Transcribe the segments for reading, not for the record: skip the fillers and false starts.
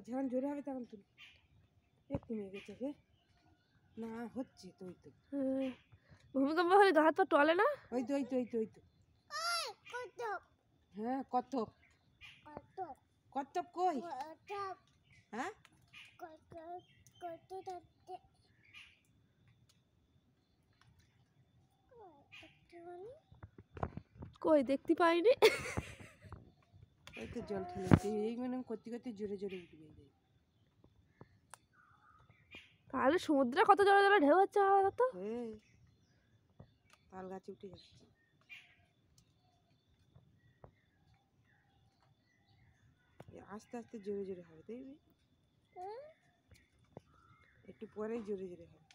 যখন জোরে হবে তখন তুল। কমে গেছে রে, না হচ্ছে তো। ওই তো ভূমিকম্প হলে গা হাত পা টলে না? ওই তো ওই তো ওই তো ওই তো হ্যাঁ কত্থক কত্থক কই? হ্যাঁ কই দেখতে পাইনি। ওই তো জল ঠেলেছে এই মানে করতে করতে জোরে জোরে উঠবে। তাহলে সমুদ্রে কত জোরে জোরে ঢেউ হচ্ছে বাবা তো। হ্যাঁ তাল গাছে উঠে যাচ্ছে। আস্তে আস্তে জোরে জোরে হবে দেখবি, একটু পরেই জোরে জোরে হবে।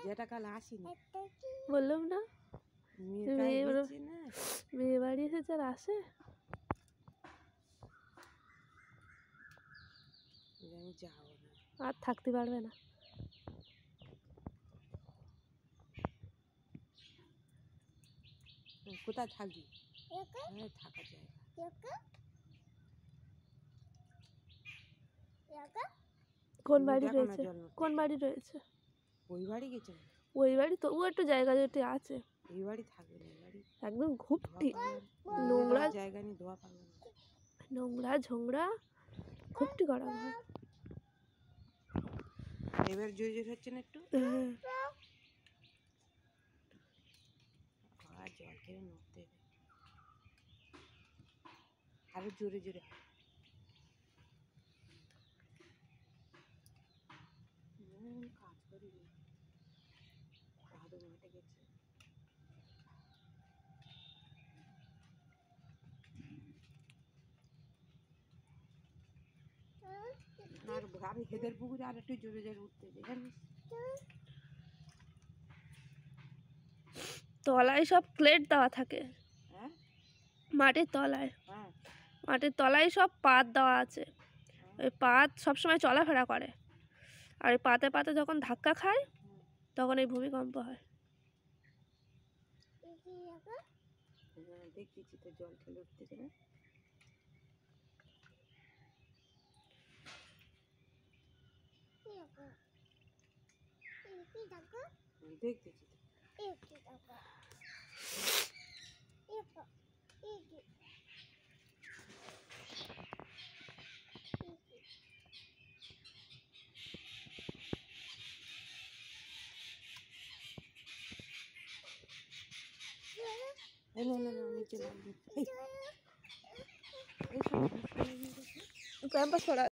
যেটা কাল আসেনি বললাম না মেয়ে বাড়ি এসেছে আর আসে। আমি যাবো না, আর থাকতে পারবে না। কোথায় থাকবি? থাকা জায়গা কোন বাড়ি রয়েছে? কোন বাড়ি রয়েছে? ওই বাড়ি গেছে। ওই বাড়ি তবুও একটু জায়গা যেতে আছে। এই বাড়ি থাকবে না, এই বাড়ি একদম ঘুপটি নোংরা জায়গা নিয়ে ধোয়া পাবে না, নোংরা ঝোংরা ঘুপটি করা ঘর। এবার জোরে জোরে হচ্ছে না একটু, আর জল খেয়ে নড়তে হবে আরো জোরে জোরে। কাজ করি দাদু মাঠে গেছে। আর আমি হেদের পুকুরে আর একটু জোরে জোরে উঠতে জানিস। তলায় সব প্লেট দেওয়া থাকে। হ্যাঁ মাটির তলায়, হ্যাঁ মাটির তলায় সব পাত দেওয়া আছে। ওই পাত সবসময় চলাফেরা করে, আর ওই পাতে পাতে যখন ধাক্কা খায় তখন এই ভূমিকম্প হয়। দেখতেছি তো জল ঠেলে উঠতেছে না। দেখতেছি ক্যাম্পাস